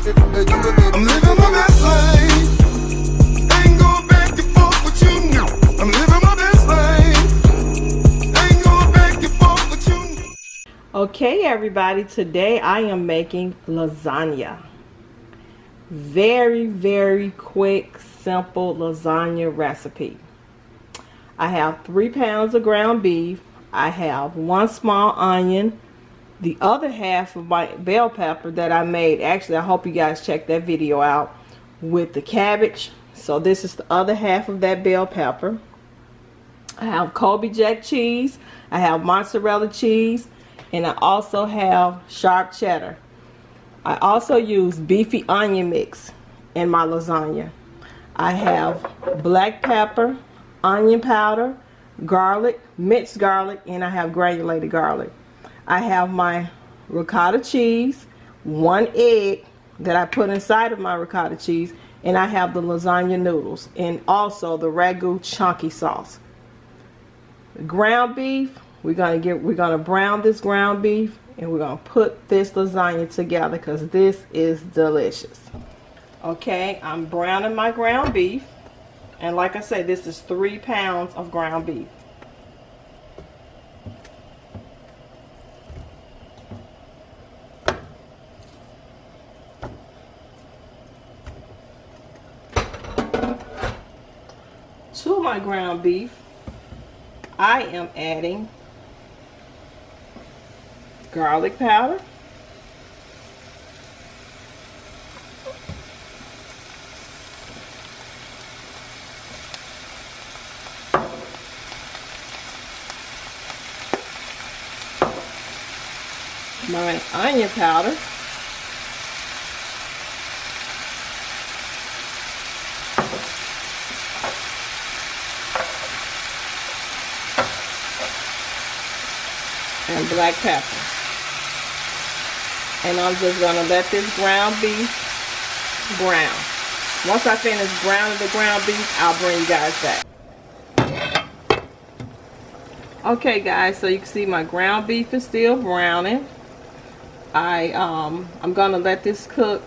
I'm living my best life. Ain't going back and forth with you now. I'm living my best life. Ain't going back and forth with you. Okay, everybody, today I am making lasagna. Very, very quick, simple lasagna recipe. I have 3 pounds of ground beef. I have 1 small onion. The other half of my bell pepper that I made, actually I hope you guys check that video out, with the cabbage. So this is the other half of that bell pepper. I have Colby Jack cheese. I have mozzarella cheese. And I also have sharp cheddar. I also use beefy onion mix in my lasagna. I have black pepper, onion powder, garlic, minced garlic, and I have granulated garlic. I have my ricotta cheese, 1 egg that I put inside of my ricotta cheese, and I have the lasagna noodles and also the ragu chunky sauce. The ground beef, we're gonna brown this ground beef, and we're gonna put this lasagna together because this is delicious. Okay, I'm browning my ground beef, and like I said, this is 3 pounds of ground beef. To my ground beef, I am adding garlic powder, my onion powder, and black pepper. And I'm just going to let this ground beef brown. Once I finish browning the ground beef, I'll bring you guys back. Okay guys, so you can see my ground beef is still browning. I'm going to let this cook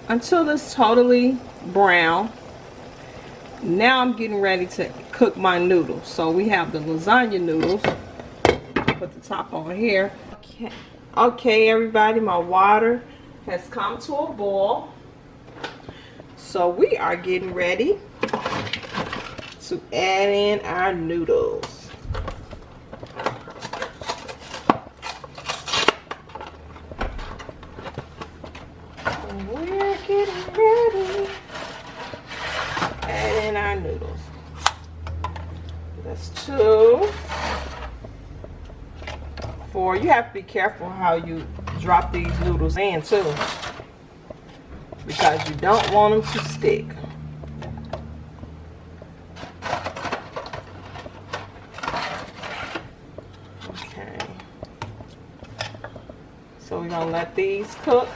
until it's totally brown. Now I'm getting ready to cook my noodles. So we have the lasagna noodles. Put the top on here. Okay, everybody, my water has come to a boil. So we are getting ready to add in our noodles. We're getting ready to add in our noodles. That's 2. 4. You have to be careful how you drop these noodles in too, because you don't want them to stick. Okay, so we're gonna let these cook.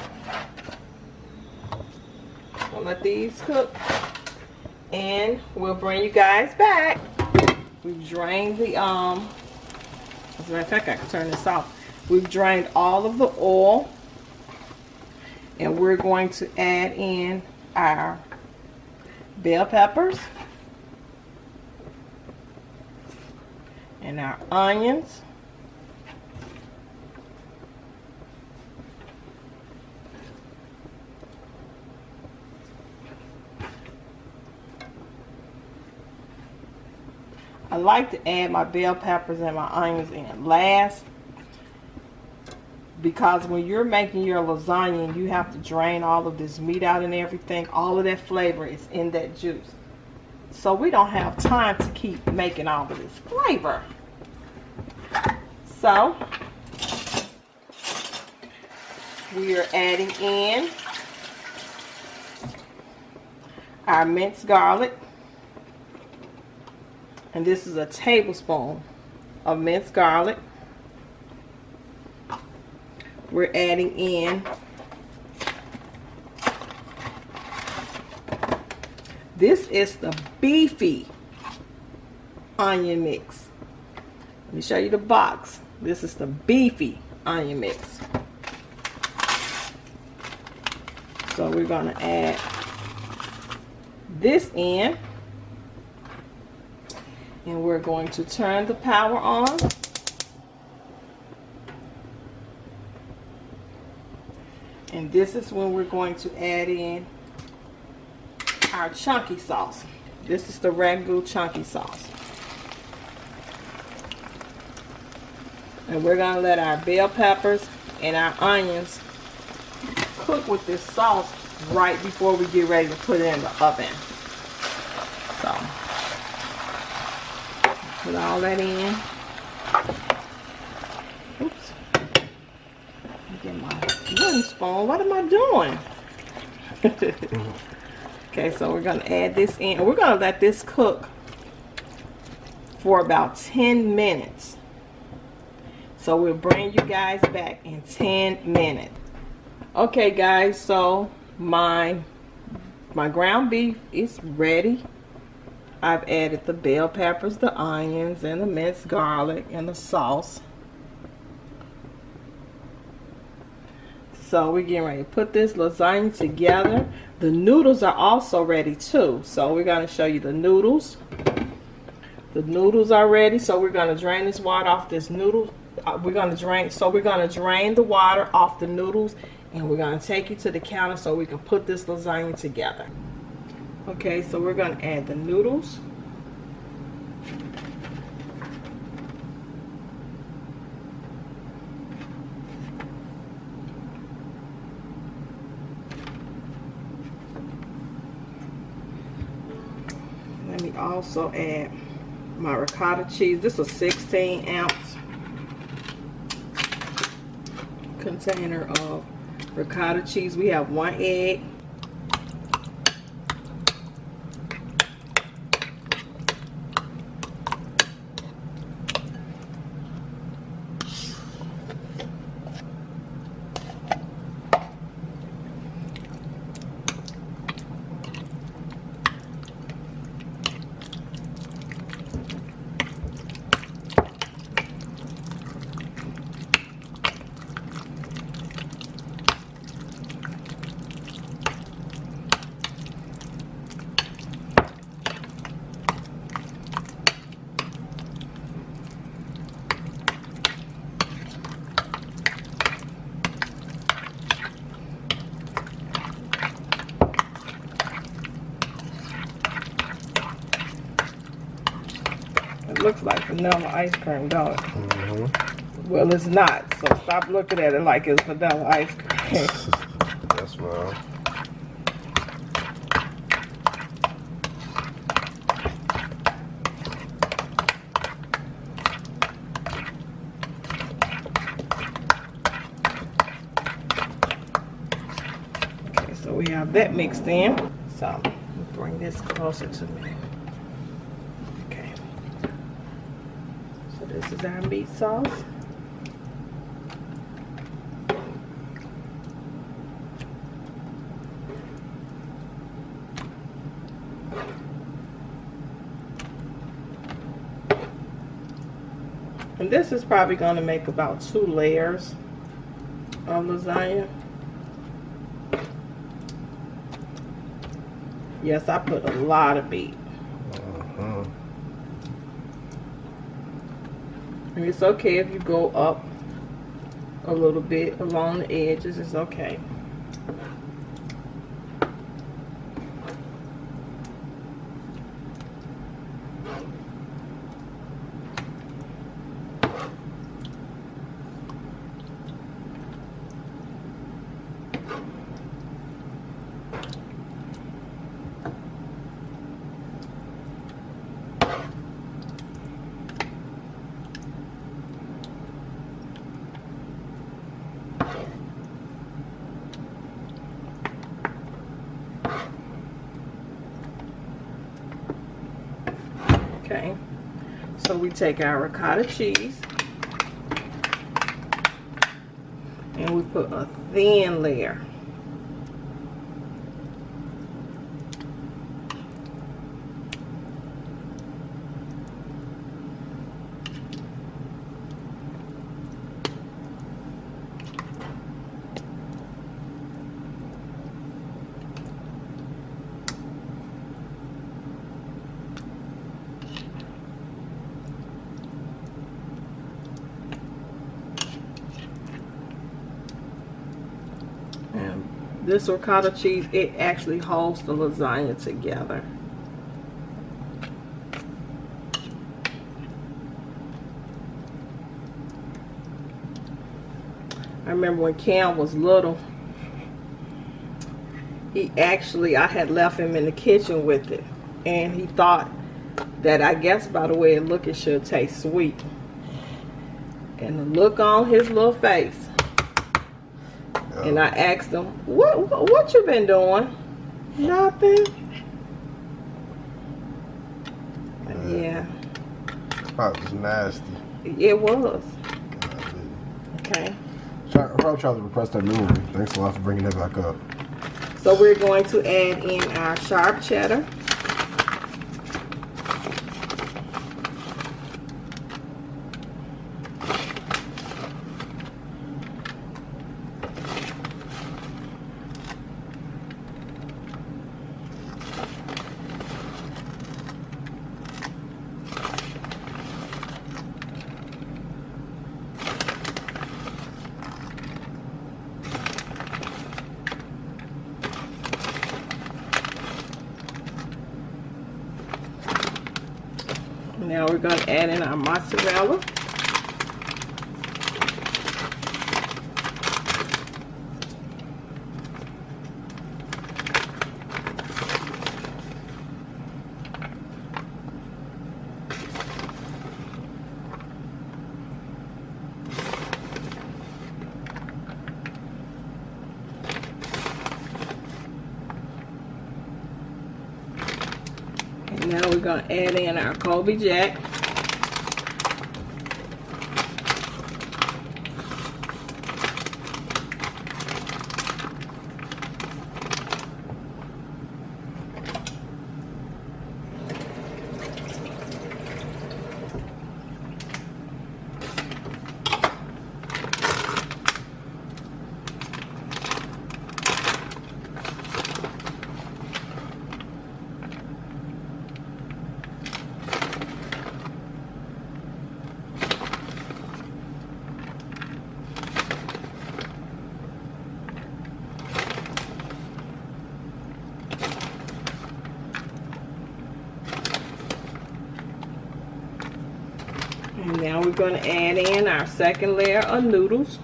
And we'll bring you guys back. We've drained the as a matter of fact, I can turn this off. We've drained all of the oil, and we're going to add in our bell peppers and our onions. I like to add my bell peppers and my onions in last, because when you're making your lasagna, you have to drain all of this meat out and everything. All of that flavor is in that juice. So we don't have time to keep making all of this flavor. So we are adding in our minced garlic. And this is a tablespoon of minced garlic. We're adding in this is the beefy onion mix. Let me show you the box. This is the beefy onion mix. So we're going to add this in. And we're going to turn the power on. And this is when we're going to add in our chunky sauce. This is the ragu chunky sauce. And we're going to let our bell peppers and our onions cook with this sauce right before we get ready to put it in the oven. So, put all that in. Oops. Get my wooden spoon. What am I doing? Okay, so we're going to add this in. We're going to let this cook for about 10 minutes. So we'll bring you guys back in 10 minutes. Okay guys, so my ground beef is ready. I've added the bell peppers, the onions, and the minced garlic, and the sauce. So we're getting ready to put this lasagna together. The noodles are also ready too. So we're going to show you the noodles. The noodles are ready. So we're going to drain this water off this noodle. We're going to drain the water off the noodles, and we're going to take you to the counter so we can put this lasagna together. Okay, so we're going to add the noodles. Let me also add my ricotta cheese. This is a 16-ounce container of ricotta cheese. We have 1 egg. It looks like vanilla ice cream, don't it? Mm-hmm. Well, it's not, so stop looking at it like it's vanilla ice cream. That's wrong. Okay, so we have that mixed in. So, bring this closer to me. This is our meat sauce. And this is probably going to make about 2 layers of lasagna. Yes, I put a lot of meat. And it's okay if you go up a little bit along the edges. It's okay. Okay, so we take our ricotta cheese and we put a thin layer. This ricotta cheese, it actually holds the lasagna together. I remember when Cam was little, I had left him in the kitchen with it, and he thought that, I guess by the way it looked, it should taste sweet. And the look on his little face. And I asked him, what you been doing? Nothing. Yeah. That was nasty. It was. Okay. I'll try to request that memory. Thanks a lot for bringing that back up. So we're going to add in our sharp cheddar. Now we're going to add in our mozzarella. Now we're going to add in our Colby Jack. And now we're going to add in our second layer of noodles.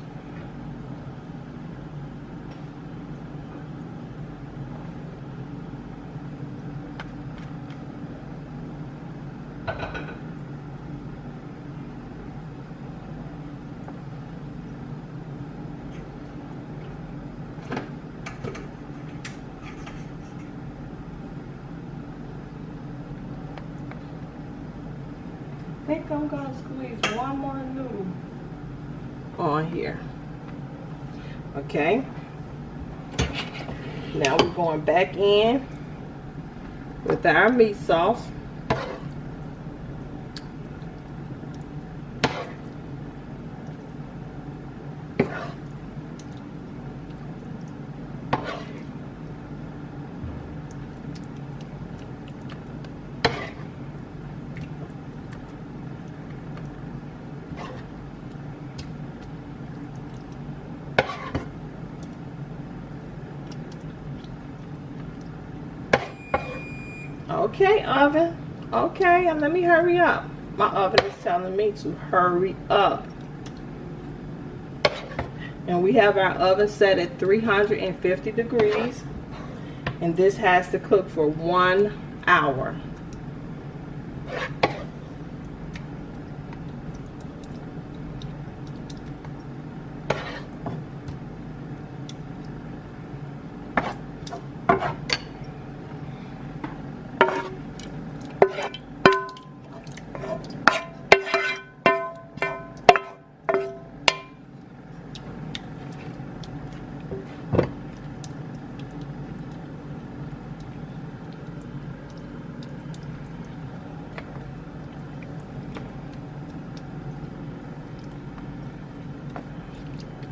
I think I'm going to squeeze one more noodle on here. Okay. Now we're going back in with our meat sauce. Okay, oven. Okay, and let me hurry up. My oven is telling me to hurry up. And we have our oven set at 350 degrees. And this has to cook for 1 hour.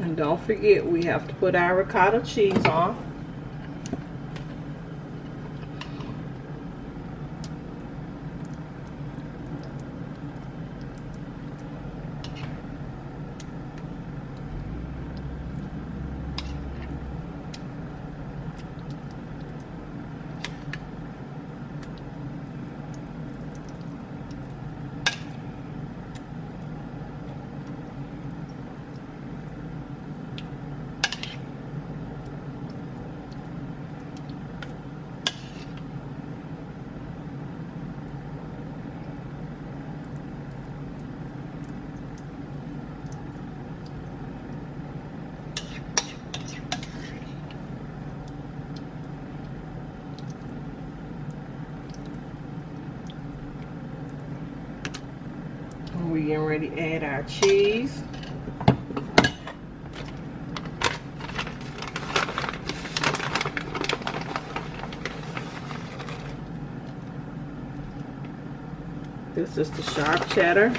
And don't forget, we have to put our ricotta cheese on. getting ready to add our cheese. This is the sharp cheddar.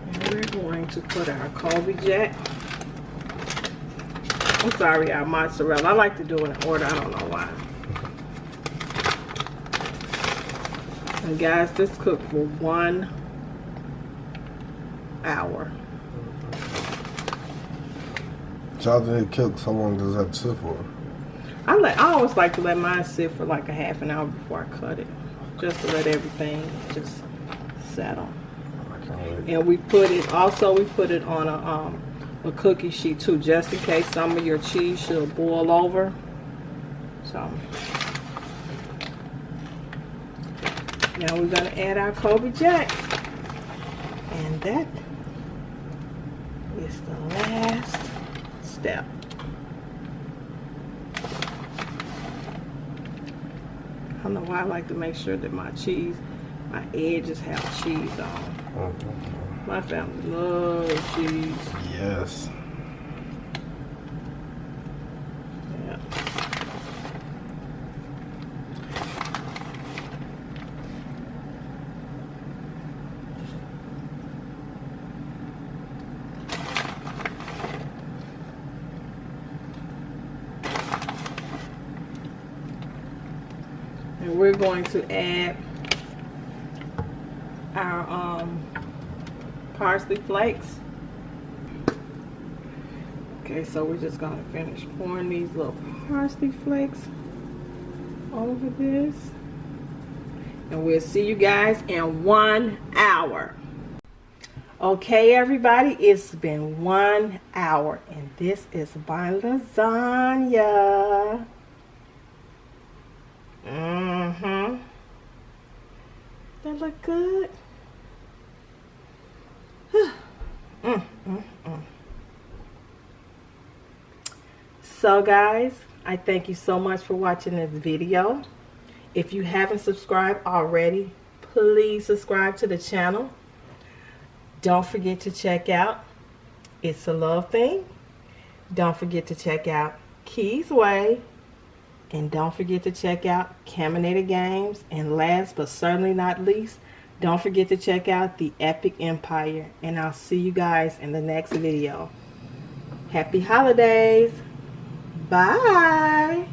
And we're going to put our Colby Jack. I'm sorry, our mozzarella. I like to do it in order. I don't know why. And guys, this cooked for 1 hour. So how did it cook? So long does that sit for? I always like to let mine sit for like a half an hour before I cut it, just to let everything just settle. I can't wait. And we put it on a cookie sheet too, just in case some of your cheese should boil over. So now we're gonna add our Colby Jack, and that is the last step. I don't know why I like to make sure that my edges have cheese on. My family loves cheese. Yes. Yeah. And we're going to add our parsley flakes. Okay, so we're just gonna finish pouring these little parsley flakes over this, and we'll see you guys in 1 hour. Okay, everybody, it's been 1 hour, and this is my lasagna. That look good. So guys, I thank you so much for watching this video. If you haven't subscribed already, please subscribe to the channel. Don't forget to check out It's a Love Thing. Don't forget to check out KEE'S Way. And don't forget to check out Kaminator Gamez. And last but certainly not least, don't forget to check out the Epic Empire. And I'll see you guys in the next video. Happy holidays. Bye.